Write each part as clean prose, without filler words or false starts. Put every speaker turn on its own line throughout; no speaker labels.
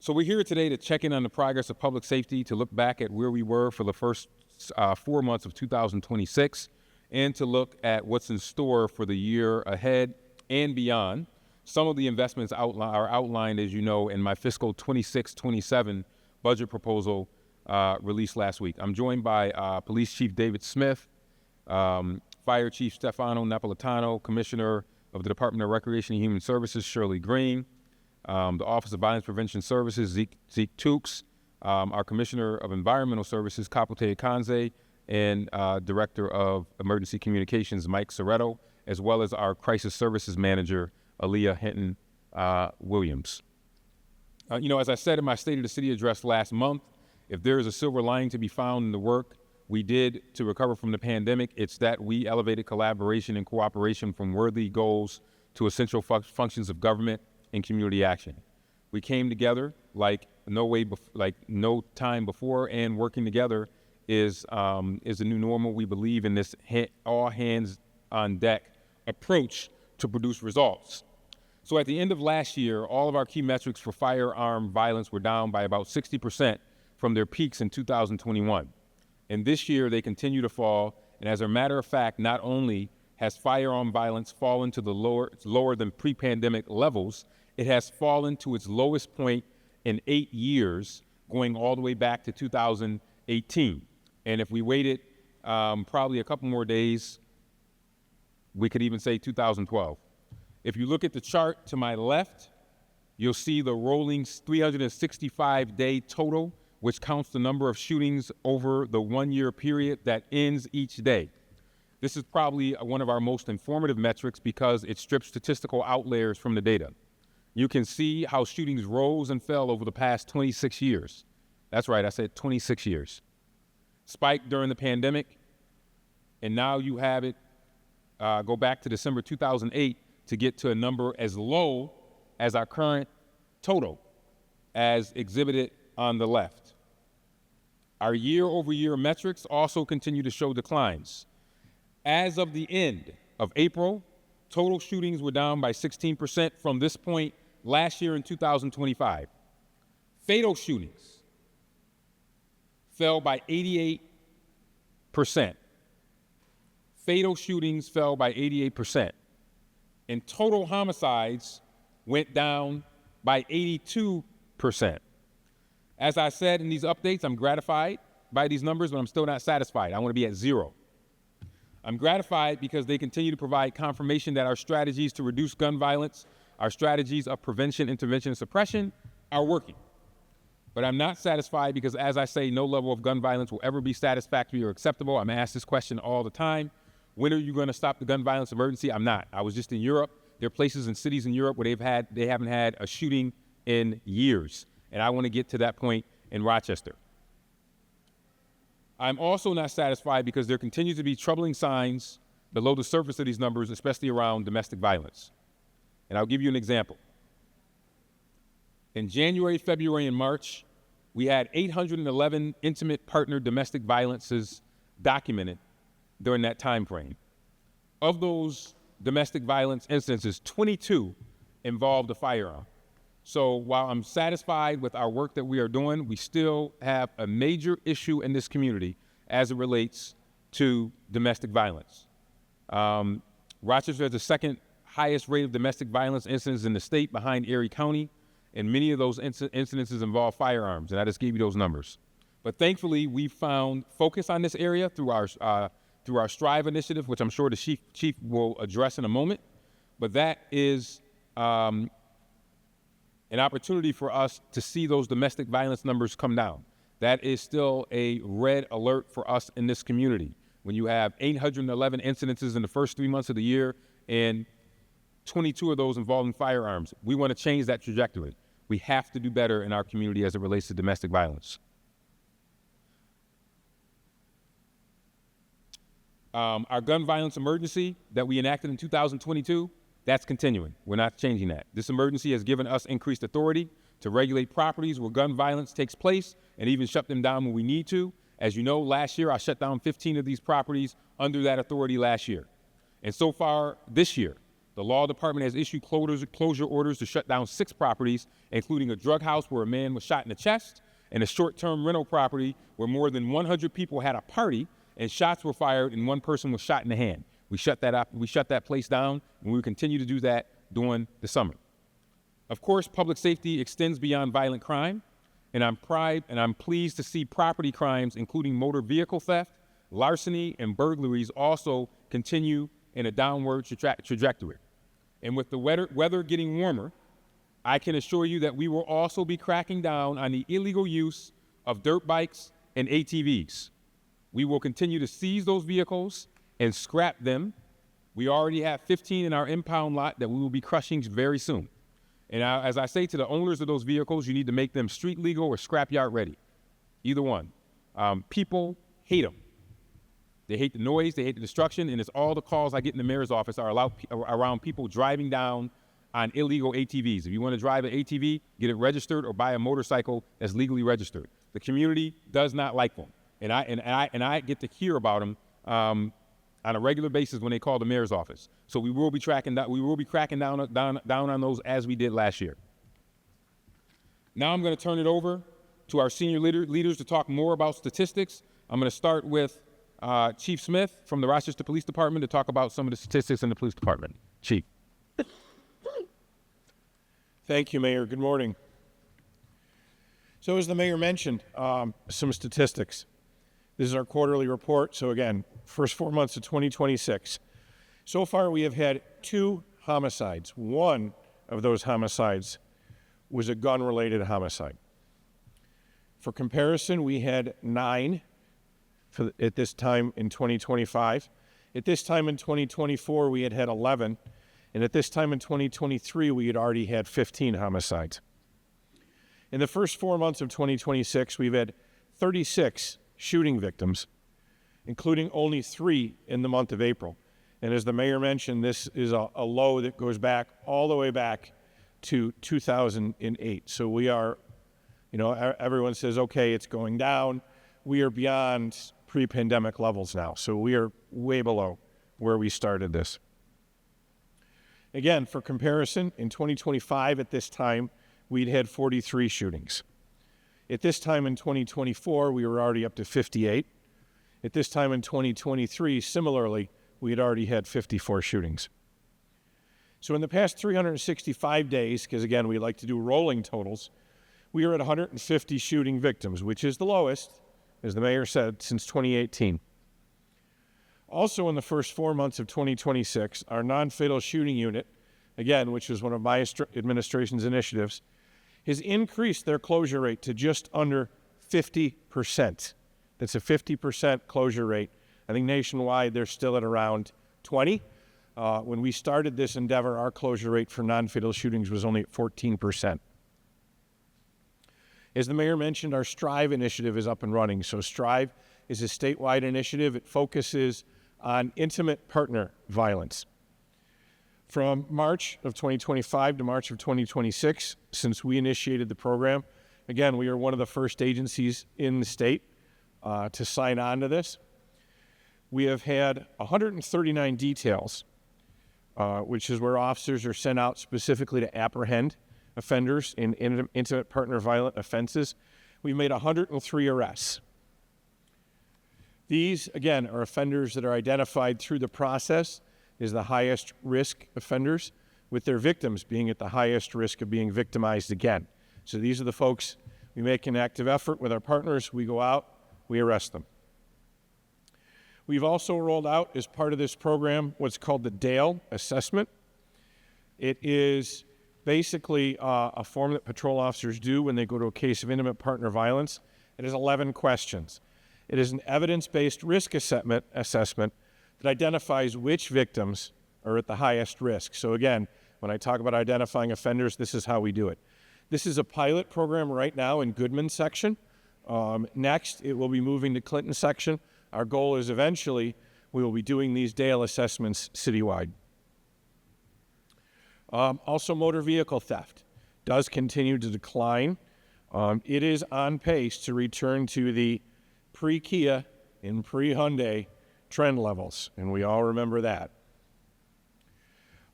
So we're here today to check in on the progress of public safety, to look back at where we were for the first 4 months of 2026, and to look at what's in store for the year ahead and beyond. Some of the investments are outlined, as you know, in my fiscal 26-27 budget proposal released last week. I'm joined by Police Chief David Smith, Fire Chief Stefano Napolitano, Commissioner of the Department of Recreation and Human Services, Shirley Green, the Office of Violence Prevention Services, Zeke Tukes, our Commissioner of Environmental Services, Kapute Kanze, and Director of Emergency Communications, Mike Soretto, as well as our Crisis Services Manager, Aaliyah Hinton Williams. As I said in my State of the City address last month, if there is a silver lining to be found in the work we did to recover from the pandemic, it's that we elevated collaboration and cooperation from worthy goals to essential functions of government and community action. We came together like no time before, and working together is a new normal. We believe in this all hands on deck approach to produce results. So at the end of last year, all of our key metrics for firearm violence were down by about 60% from their peaks in 2021. And this year, they continue to fall. And as a matter of fact, not only has firearm violence fallen to the lower than pre-pandemic levels, it has fallen to its lowest point in 8 years, going all the way back to 2018. And if we waited probably a couple more days, we could even say 2012. If you look at the chart to my left, you'll see the rolling 365-day total, which counts the number of shootings over the 1-year period that ends each day. This is probably one of our most informative metrics because it strips statistical outliers from the data. You can see how shootings rose and fell over the past 26 years. That's right, I said 26 years. Spiked during the pandemic, and now you have it go back to December 2008 to get to a number as low as our current total, as exhibited on the left. Our year-over-year metrics also continue to show declines. As of the end of April, total shootings were down by 16% from this point last year in 2025. Fatal shootings fell by 88%. Fatal shootings fell by 88%. And total homicides went down by 82%. As I said in these updates, I'm gratified by these numbers, but I'm still not satisfied. I want to be at 0. I'm gratified because they continue to provide confirmation that our strategies to reduce gun violence, our strategies of prevention, intervention, and suppression are working. But I'm not satisfied because, as I say, no level of gun violence will ever be satisfactory or acceptable. I'm asked this question all the time. When are you going to stop the gun violence emergency? I'm not. I was just in Europe. There are places and cities in Europe where they haven't had a shooting in years. And I want to get to that point in Rochester. I'm also not satisfied because there continues to be troubling signs below the surface of these numbers, especially around domestic violence. And I'll give you an example. In January, February, and March, we had 811 intimate partner domestic violences documented during that time frame. Of those domestic violence instances, 22 involved a firearm. So while I'm satisfied with our work that we are doing, we still have a major issue in this community as it relates to domestic violence. Rochester has the second highest rate of domestic violence incidents in the state behind Erie County, and many of those incidences involve firearms, and I just gave you those numbers. But thankfully, we found focus on this area through our Strive initiative, which I'm sure the chief will address in a moment. But that is an opportunity for us to see those domestic violence numbers come down. That is still a red alert for us in this community. When you have 811 incidences in the first 3 months of the year and 22 of those involving firearms, we want to change that trajectory. We have to do better in our community as it relates to domestic violence. Our gun violence emergency that we enacted in 2022, that's continuing. We're not changing that. This emergency has given us increased authority to regulate properties where gun violence takes place and even shut them down when we need to. As you know, last year, I shut down 15 of these properties under that authority last year. And so far this year, The law department has issued closure orders to shut down 6 properties, including a drug house where a man was shot in the chest, and a short-term rental property where more than 100 people had a party and shots were fired and one person was shot in the hand. We shut that place down, and we will continue to do that during the summer. Of course, public safety extends beyond violent crime, and I'm pleased to see property crimes, including motor vehicle theft, larceny, and burglaries also continue in a downward trajectory. And with the weather getting warmer, I can assure you that we will also be cracking down on the illegal use of dirt bikes and ATVs. We will continue to seize those vehicles and scrap them. We already have 15 in our impound lot that we will be crushing very soon. And as I say to the owners of those vehicles, you need to make them street legal or scrapyard ready. Either one. People hate them. They hate the noise, they hate the destruction, and it's all the calls I get in the mayor's office are around people driving down on illegal ATVs. If you want to drive an ATV, get it registered or buy a motorcycle that's legally registered. The community does not like them, and I get to hear about them on a regular basis when they call the mayor's office. So we will be cracking down on those as we did last year. Now I'm going to turn it over to our senior leaders to talk more about statistics. I'm going to start with Chief Smith from the Rochester Police Department to talk about some of the statistics in the police department. Chief.
Thank you, Mayor. Good morning. So as the Mayor mentioned, some statistics. This is our quarterly report. So again, first 4 months of 2026. So far, we have had 2 homicides. One of those homicides was a gun-related homicide. For comparison, we had 9 at this time in 2025. At this time in 2024, we had 11. And at this time in 2023, we had already had 15 homicides. In the first 4 months of 2026, we've had 36 shooting victims, including only 3 in the month of April. And as the Mayor mentioned, this is a low that goes back all the way back to 2008. So we are, everyone says, okay, it's going down. We are beyond pre-pandemic levels now. So we are way below where we started this. Again, for comparison, in 2025 at this time, we'd had 43 shootings. At this time in 2024, we were already up to 58. At this time in 2023, similarly, we had already had 54 shootings. So in the past 365 days, because again, we like to do rolling totals, we are at 150 shooting victims, which is the lowest, as the Mayor said, since 2018. Also in the first 4 months of 2026, our non-fatal shooting unit, again, which was one of my administration's initiatives, has increased their closure rate to just under 50%. That's a 50% closure rate. I think nationwide they're still at around 20. When we started this endeavor, our closure rate for non-fatal shootings was only at 14%. As the Mayor mentioned, our STRIVE initiative is up and running. So STRIVE is a statewide initiative. It focuses on intimate partner violence. From March of 2025 to March of 2026, since we initiated the program, again, we are one of the first agencies in the state to sign on to this. We have had 139 details, which is where officers are sent out specifically to apprehend offenders in intimate partner violent offenses. We made 103 arrests. These, again, are offenders that are identified through the process as the highest risk offenders, with their victims being at the highest risk of being victimized again. So these are the folks, we make an active effort with our partners, we go out, we arrest them. We've also rolled out, as part of this program, what's called the DALE assessment. It is basically a form that patrol officers do when they go to a case of intimate partner violence. It is 11 questions. It is an evidence-based risk assessment that identifies which victims are at the highest risk. So again, when I talk about identifying offenders, this is how we do it. This is a pilot program right now in Goodman section. Next, it will be moving to Clinton section. Our goal is eventually we will be doing these DALE assessments citywide. Also, motor vehicle theft does continue to decline. It is on pace to return to the pre-Kia and pre-Hyundai trend levels, and we all remember that.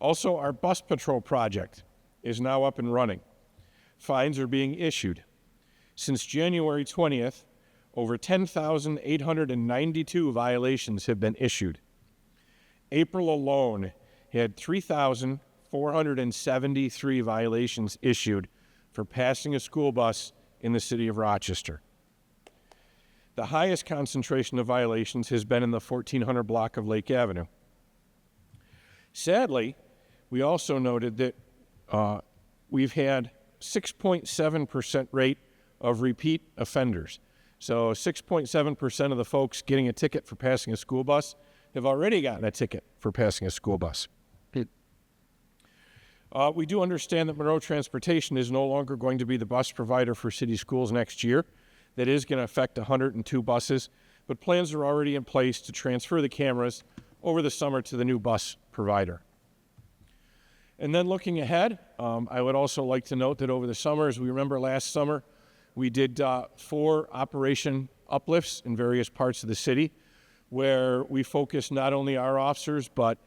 Also, our bus patrol project is now up and running. Fines are being issued. Since January 20th, over 10,892 violations have been issued. April alone had 3,473 violations issued for passing a school bus in the city of Rochester. The highest concentration of violations has been in the 1400 block of Lake Avenue. Sadly, we also noted that we've had 6.7% rate of repeat offenders. So 6.7% of the folks getting a ticket for passing a school bus have already gotten a ticket for passing a school bus. We do understand that Monroe Transportation is no longer going to be the bus provider for city schools next year. That is going to affect 102 buses, but plans are already in place to transfer the cameras over the summer to the new bus provider. And then looking ahead, I would also like to note that over the summer, as we remember last summer, we did 4 operation uplifts in various parts of the city where we focused not only our officers but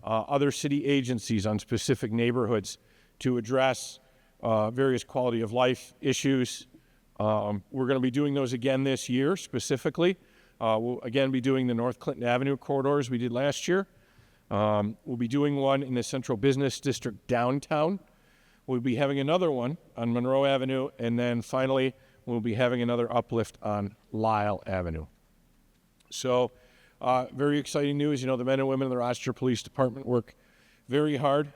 other city agencies on specific neighborhoods to address various quality of life issues. We're going to be doing those again this year specifically. We'll again be doing the North Clinton Avenue corridors we did last year. We'll be doing one in the Central Business District downtown. We'll be having another one on Monroe Avenue, and then finally we'll be having another uplift on Lyle Avenue. So very exciting news. You know, the men and women in the Rochester Police Department work very hard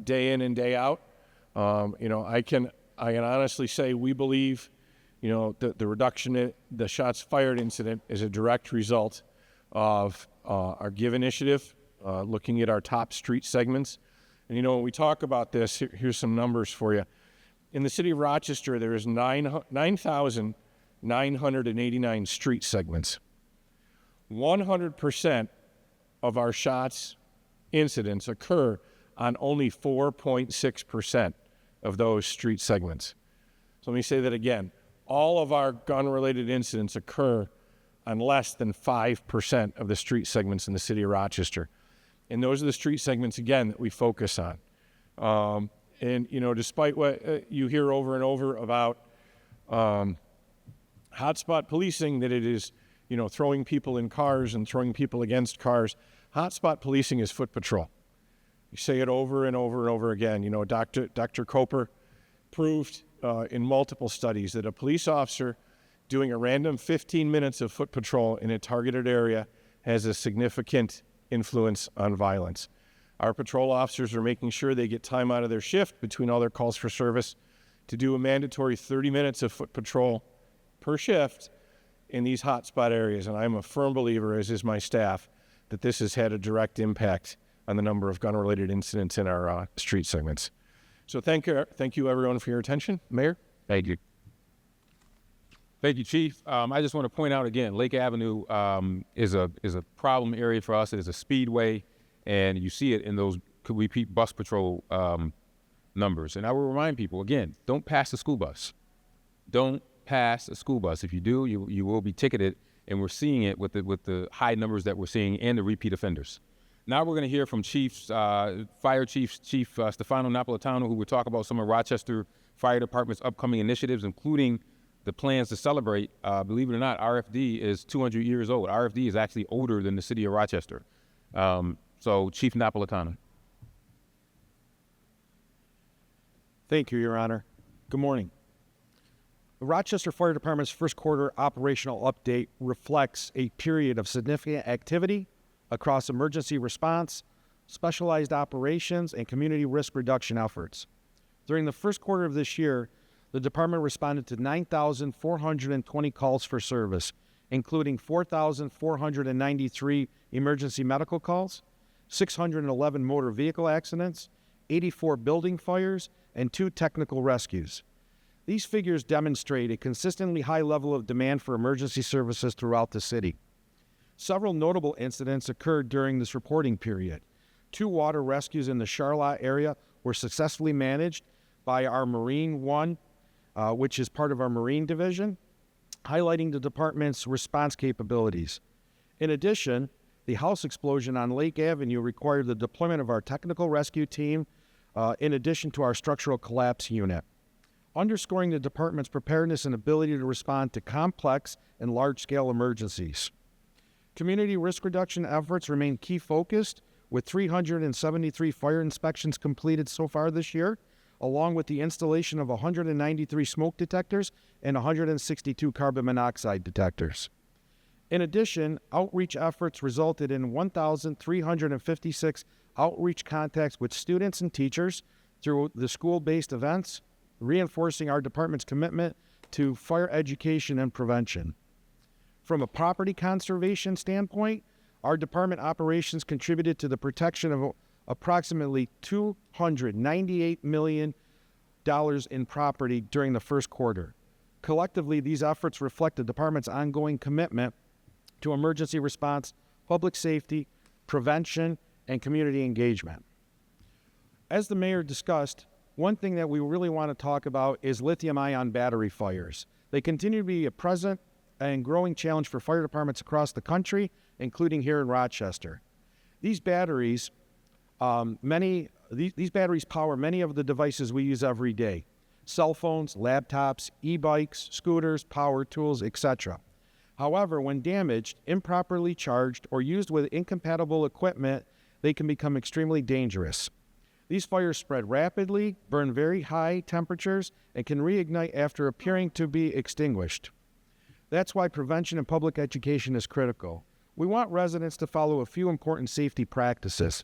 day in and day out. You know, I can honestly say we believe, you know, the reduction in the shots fired incident is a direct result of our GIVE initiative, looking at our top street segments. And, you know, when we talk about this, here's some numbers for you. In the city of Rochester, there is 9,989 street segments. 100% of our shots incidents occur on only 4.6% of those street segments. So let me say that again. All of our gun-related incidents occur on less than 5% of the street segments in the city of Rochester. And those are the street segments, again, that we focus on. And, you know, despite what you hear over and over about hotspot policing, that it is, you know, throwing people in cars and throwing people against cars, hotspot policing is foot patrol. You say it over and over and over again. You know, Dr. Coper proved in multiple studies that a police officer doing a random 15 minutes of foot patrol in a targeted area has a significant influence on violence. Our patrol officers are making sure they get time out of their shift between all their calls for service to do a mandatory 30 minutes of foot patrol per shift in these hotspot areas. And I'm a firm believer, as is my staff, that this has had a direct impact on the number of gun-related incidents in our street segments. So thank you everyone for your attention. Mayor?
Thank you. Thank you, Chief. I just want to point out again, Lake Avenue is a problem area for us. It is a speedway, and you see it in those repeat bus patrol numbers. And I will remind people again: don't pass the school bus. Don't pass a school bus. If you do, you will be ticketed. And we're seeing it with the high numbers that we're seeing and the repeat offenders. Now we're going to hear from Fire Chief Stefano Napolitano, who will talk about some of Rochester Fire Department's upcoming initiatives, including the plans to celebrate. Believe it or not, RFD is 200 years old. RFD is actually older than the city of Rochester. So Chief Napolitano.
Thank you, Your Honor. Good morning. The Rochester Fire Department's first quarter operational update reflects a period of significant activity across emergency response, specialized operations, and community risk reduction efforts. During the first quarter of this year, the department responded to 9,420 calls for service, including 4,493 emergency medical calls, 611 motor vehicle accidents, 84 building fires, and 2 technical rescues. These figures demonstrate a consistently high level of demand for emergency services throughout the city. Several notable incidents occurred during this reporting period. 2 water rescues in the Charlotte area were successfully managed by our Marine One, which is part of our Marine Division, highlighting the department's response capabilities. In addition, the house explosion on Lake Avenue required the deployment of our technical rescue team in addition to our structural collapse unit, underscoring the department's preparedness and ability to respond to complex and large-scale emergencies. Community risk reduction efforts remain key focused, with 373 fire inspections completed so far this year, along with the installation of 193 smoke detectors and 162 carbon monoxide detectors. In addition, outreach efforts resulted in 1,356 outreach contacts with students and teachers through the school-based events, reinforcing our department's commitment to fire education and prevention. From a property conservation standpoint, our department operations contributed to the protection of approximately $298 million in property during the first quarter. Collectively, these efforts reflect the department's ongoing commitment to emergency response, public safety, prevention, and community engagement. As the mayor discussed, one thing that we really want to talk about is lithium-ion battery fires. They continue to be a present and growing challenge for fire departments across the country, including here in Rochester. These batteries, these batteries power many of the devices we use every day: cell phones, laptops, e-bikes, scooters, power tools, etc. However, when damaged, improperly charged, or used with incompatible equipment, they can become extremely dangerous. These fires spread rapidly, burn very high temperatures, and can reignite after appearing to be extinguished. That's why prevention and public education is critical. We want residents to follow a few important safety practices.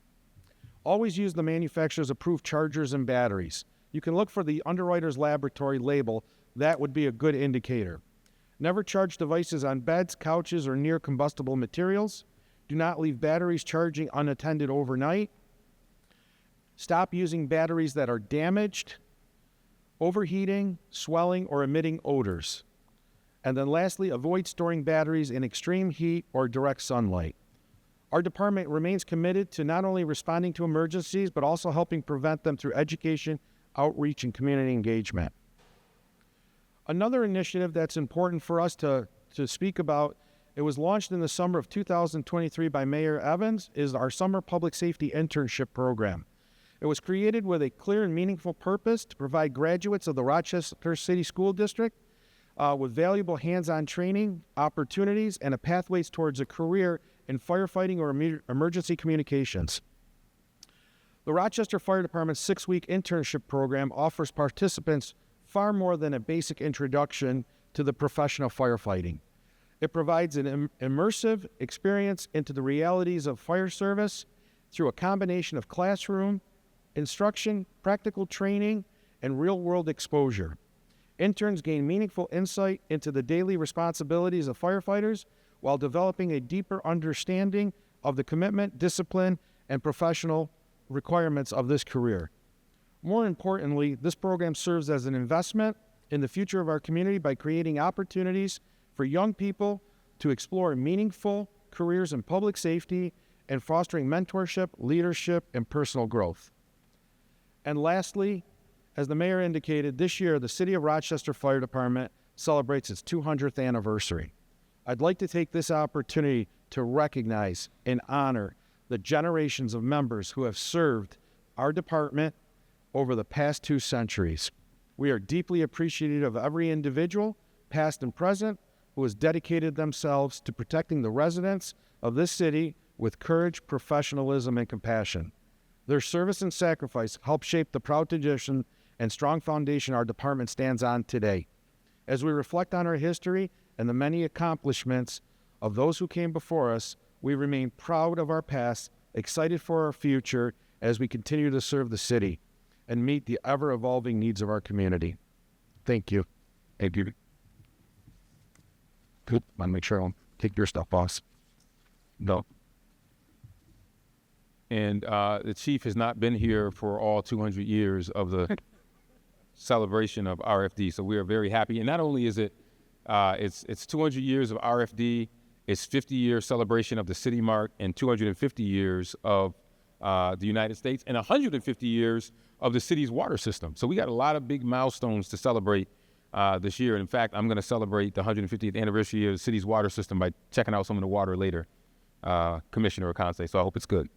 Always use the manufacturer's approved chargers and batteries. You can look for the Underwriter's Laboratory label. That would be a good indicator. Never charge devices on beds, couches, or near combustible materials. Do not leave batteries charging unattended overnight. Stop using batteries that are damaged, overheating, swelling, or emitting odors. And then lastly, avoid storing batteries in extreme heat or direct sunlight. Our department remains committed to not only responding to emergencies, but also helping prevent them through education, outreach, and community engagement. Another initiative that's important for us to speak about, it was launched in the summer of 2023 by Mayor Evans, is our Summer Public Safety Internship Program. It was created with a clear and meaningful purpose to provide graduates of the Rochester City School District with valuable hands-on training, opportunities, and a pathways towards a career in firefighting or emergency communications. The Rochester Fire Department's 6-week internship program offers participants far more than a basic introduction to the profession of firefighting. It provides an immersive experience into the realities of fire service through a combination of classroom, instruction, practical training, and real-world exposure. Interns gain meaningful insight into the daily responsibilities of firefighters while developing a deeper understanding of the commitment, discipline, and professional requirements of this career. More importantly, this program serves as an investment in the future of our community by creating opportunities for young people to explore meaningful careers in public safety and fostering mentorship, leadership, and personal growth. And lastly, as the mayor indicated, this year the City of Rochester Fire Department celebrates its 200th anniversary. I'd like to take this opportunity to recognize and honor the generations of members who have served our department over the past 2 centuries. We are deeply appreciative of every individual, past and present, who has dedicated themselves to protecting the residents of this city with courage, professionalism, and compassion. Their service and sacrifice help shape the proud tradition and strong foundation our department stands on today. As we reflect on our history and the many accomplishments of those who came before us, we remain proud of our past, excited for our future as we continue to serve the city and meet the ever-evolving needs of our community. Thank you. Thank you. Good. I want to make sure I don't take your stuff, boss. No.
And the chief has not been here for all 200 years of the celebration of RFD, so we are very happy. And not only is it, it's 200 years of RFD, it's 50-year celebration of the City Mark, and 250 years of the United States, and 150 years of the city's water system. So we got a lot of big milestones to celebrate this year. And in fact, I'm going to celebrate the 150th anniversary of the city's water system by checking out some of the water later. Commissioner Oconce, so I hope it's good.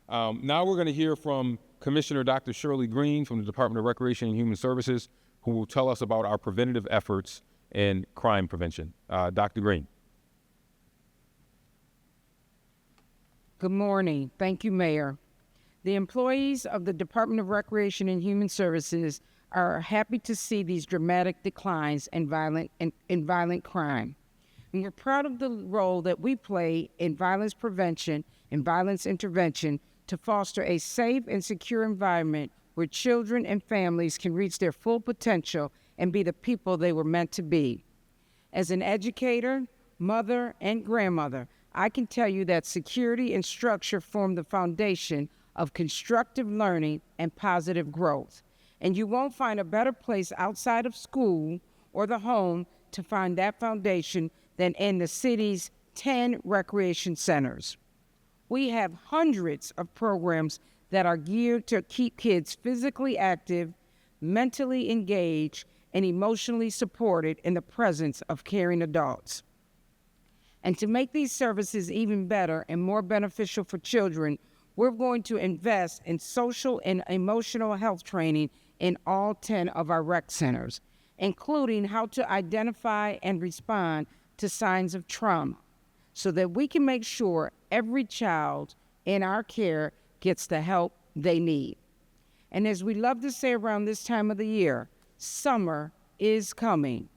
Now we're going to hear from Commissioner Dr. Shirley Green from the Department of Recreation and Human Services, who will tell us about our preventative efforts in crime prevention. Dr. Green.
Good morning. Thank you, Mayor. The employees of the Department of Recreation and Human Services are happy to see these dramatic declines in violent crime. And we're proud of the role that we play in violence prevention and violence intervention to foster a safe and secure environment where children and families can reach their full potential and be the people they were meant to be. As an educator, mother, and grandmother, I can tell you that security and structure form the foundation of constructive learning and positive growth. And you won't find a better place outside of school or the home to find that foundation than in the city's 10 recreation centers. We have hundreds of programs that are geared to keep kids physically active, mentally engaged, and emotionally supported in the presence of caring adults. And to make these services even better and more beneficial for children, we're going to invest in social and emotional health training in all 10 of our rec centers, including how to identify and respond to signs of trauma, so that we can make sure every child in our care gets the help they need. And as we love to say around this time of the year, summer is coming.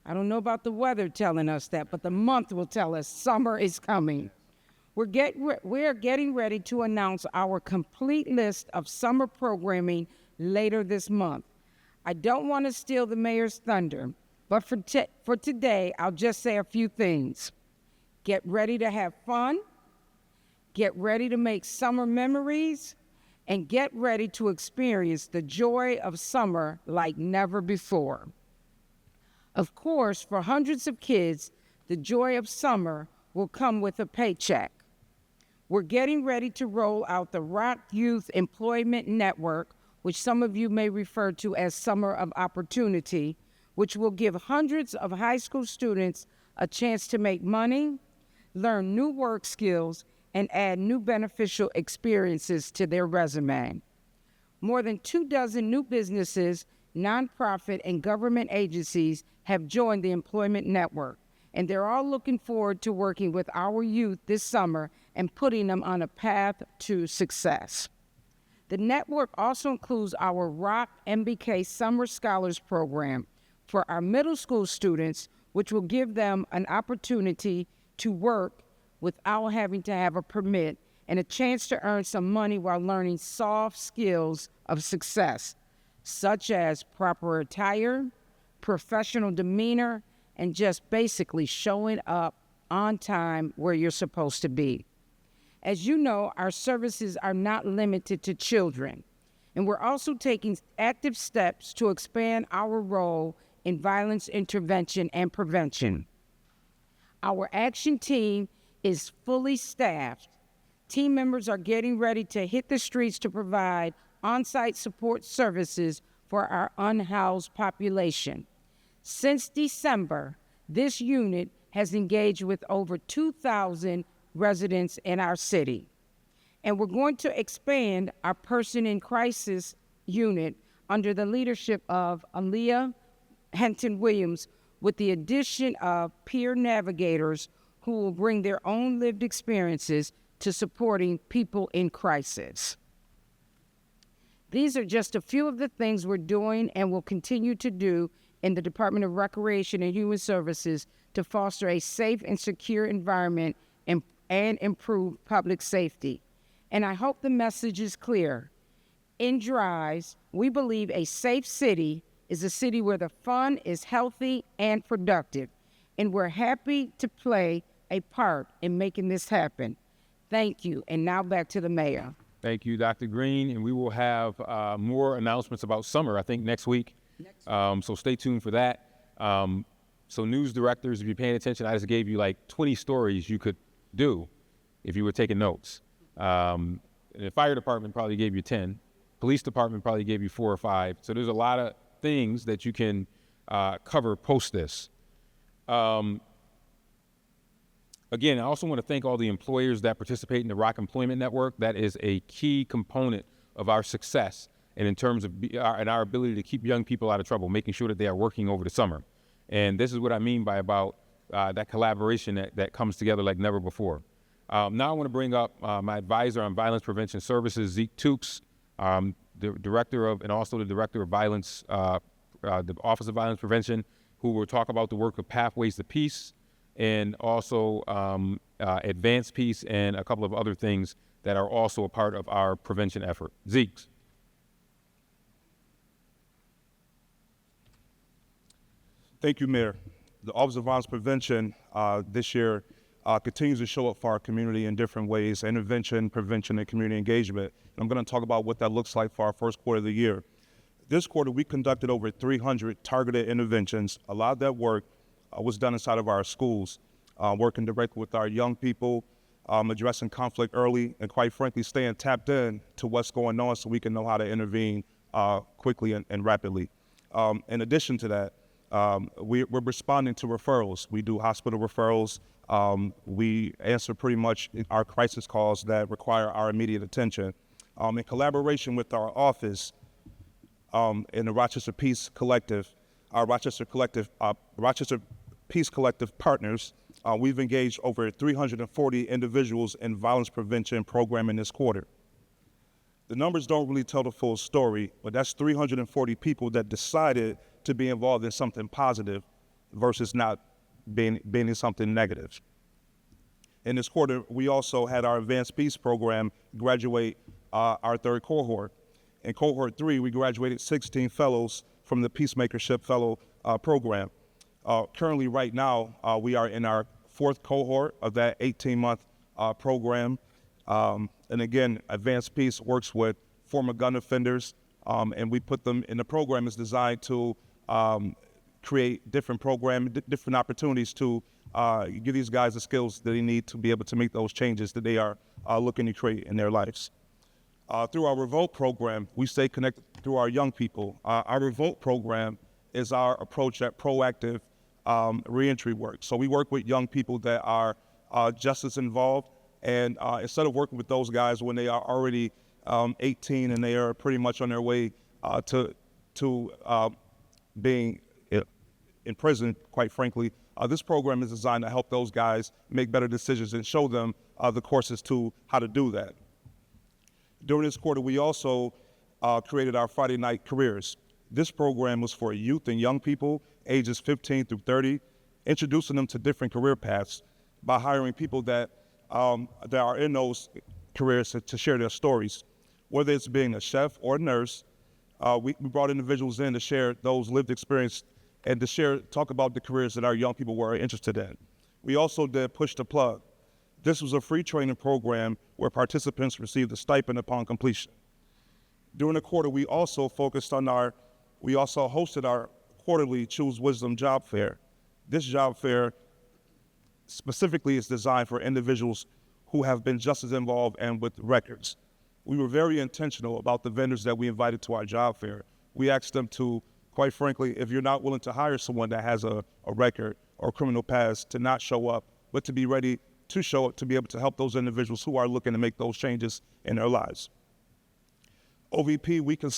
I don't know about the weather telling us that, but the month will tell us summer is coming. We're getting ready to announce our complete list of summer programming later this month. I don't want to steal the mayor's thunder, but for today, I'll just say a few things. Get ready to have fun, get ready to make summer memories, and get ready to experience the joy of summer like never before. Of course, for hundreds of kids, the joy of summer will come with a paycheck. We're getting ready to roll out the Rock Youth Employment Network, which some of you may refer to as Summer of Opportunity, which will give hundreds of high school students a chance to make money, learn new work skills, and add new beneficial experiences to their resume. More than 24 new businesses, nonprofit, and government agencies have joined the Employment Network, and they're all looking forward to working with our youth this summer and putting them on a path to success. The network also includes our Rock MBK Summer Scholars Program for our middle school students, which will give them an opportunity to work without having to have a permit and a chance to earn some money while learning soft skills of success, such as proper attire, professional demeanor, and just basically showing up on time where you're supposed to be. As you know, our services are not limited to children, and we're also taking active steps to expand our role in violence intervention and prevention. Our action team is fully staffed. Team members are getting ready to hit the streets to provide on-site support services for our unhoused population. Since December, this unit has engaged with over 2,000 residents in our city. And we're going to expand our Person in Crisis unit under the leadership of Aaliyah Henton-Williams with the addition of peer navigators who will bring their own lived experiences to supporting people in crisis. These are just a few of the things we're doing and will continue to do in the Department of Recreation and Human Services to foster a safe and secure environment and improve public safety. And I hope the message is clear. In Dries, we believe a safe city is a city where the fun is healthy and productive, and we're happy to play a part in making this happen. Thank you, and now back to the mayor.
Thank you, Dr. Green, and we will have more announcements about summer, I think, next week. So stay tuned for that. So news directors, if you're paying attention, I just gave you like 20 stories you could do if you were taking notes. And the fire department probably gave you 10. Police department probably gave you 4 or 5. So there's a lot of things that you can cover post this. Again, I also want to thank all the employers that participate in the Rock Employment Network. That is a key component of our success and in terms of our ability to keep young people out of trouble, making sure that they are working over the summer. And this is what I mean by about that collaboration that comes together like never before. Now I want to bring up my advisor on violence prevention services, Zeke Toops, the director of, and also the director of violence, the Office of Violence Prevention, who will talk about the work of Pathways to Peace and also Advanced Peace and a couple of other things that are also a part of our prevention effort. Zeke.
Thank you, Mayor. The Office of Violence Prevention this year continues to show up for our community in different ways: intervention, prevention, and community engagement. And I'm going to talk about what that looks like for our first quarter of the year. This quarter, we conducted over 300 targeted interventions. A lot of that work was done inside of our schools, working directly with our young people, addressing conflict early, and quite frankly, staying tapped in to what's going on so we can know how to intervene quickly and rapidly. In addition to that, we're responding to referrals. We do hospital referrals. We answer pretty much our crisis calls that require our immediate attention. In collaboration with our office in the Rochester Peace Collective, our Rochester Peace Collective partners, we've engaged over 340 individuals in violence prevention programming this quarter. The numbers don't really tell the full story, but that's 340 people that decided to be involved in something positive versus not being in something negative. In this quarter, we also had our Advanced Peace program graduate our third cohort. In cohort 3, we graduated 16 fellows from the Peacemakership Fellow program. Currently, right now, we are in our 4th cohort of that 18-month program. And again, Advanced Peace works with former gun offenders, and we put them in the program. Is designed to create different opportunities to give these guys the skills that they need to be able to make those changes that they are looking to create in their lives. Through our Revolt program, we stay connected through our young people. Our Revolt program is our approach at proactive reentry work. So we work with young people that are justice involved, and instead of working with those guys when they are already 18 and they are pretty much on their way to being in prison, quite frankly, this program is designed to help those guys make better decisions and show them the courses to how to do that. During this quarter, we also created our Friday Night Careers. This program was for youth and young people, ages 15 through 30, introducing them to different career paths by hiring people that are in those careers to share their stories. Whether it's being a chef or a nurse, we brought individuals in to share those lived experience and to talk about the careers that our young people were interested in. We also did Push the Plug. This was a free training program where participants received a stipend upon completion. During the quarter, we also hosted our quarterly Choose Wisdom job fair. This job fair specifically is designed for individuals who have been just as involved and with records. We were very intentional about the vendors that we invited to our job fair. We asked them to, quite frankly, if you're not willing to hire someone that has a record or criminal past, to not show up, but to be ready to show up to be able to help those individuals who are looking to make those changes in their lives. OVP, we can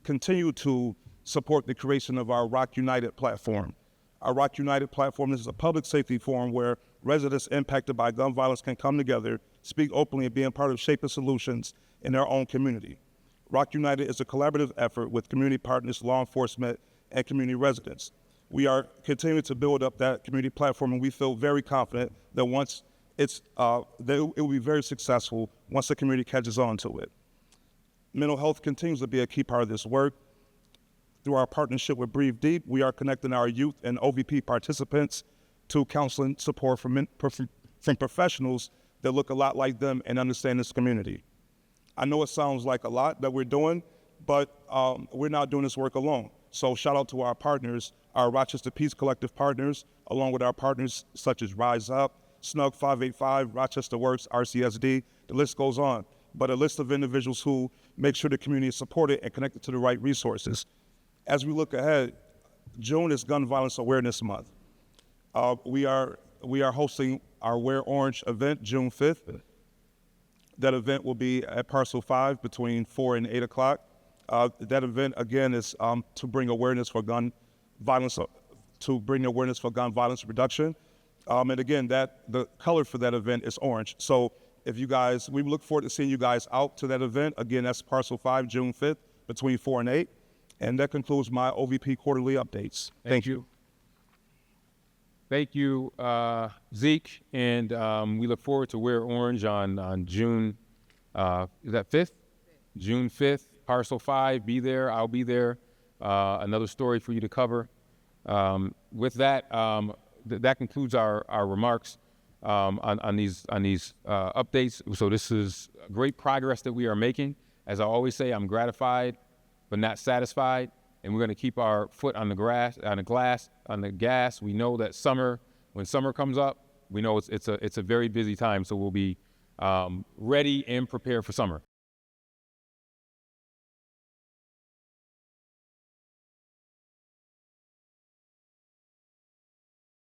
continue to support the creation of our Rock United platform. Our Rock United platform is a public safety forum where residents impacted by gun violence can come together, speak openly, and be a part of shaping solutions in their own community. Rock United is a collaborative effort with community partners, law enforcement, and community residents. We are continuing to build up that community platform, and we feel very confident that once that it will be very successful once the community catches on to it. Mental health continues to be a key part of this work. Through our partnership with Breathe Deep, we are connecting our youth and OVP participants to counseling support from professionals that look a lot like them and understand this community. I know it sounds like a lot that we're doing, but we're not doing this work alone. So shout out to our partners, our Rochester Peace Collective partners, along with our partners such as Rise Up, Snug 585, Rochester Works, RCSD, the list goes on. But a list of individuals who make sure the community is supported and connected to the right resources. As we look ahead, June is Gun Violence Awareness Month. We are hosting our Wear Orange event, June 5th. That event will be at Parcel 5 between 4 and 8 o'clock. That event, again, is to bring awareness for gun violence, reduction. And again, the color for that event is orange. So if you guys, we look forward to seeing you guys out to that event. Again, that's Parcel 5, June 5th, between 4 and 8. And that concludes my OVP quarterly updates. Thank you.
Thank you, Zeke, and we look forward to Wear Orange on June, is that 5th? June 5th, Parcel 5, be there, I'll be there. Another story for you to cover. With that, that concludes our remarks on these updates. So this is great progress that we are making. As I always say, I'm gratified but not satisfied, and we're going to keep our foot on the gas. We know that when summer comes up, we know it's a very busy time, so we'll be ready and prepared for summer.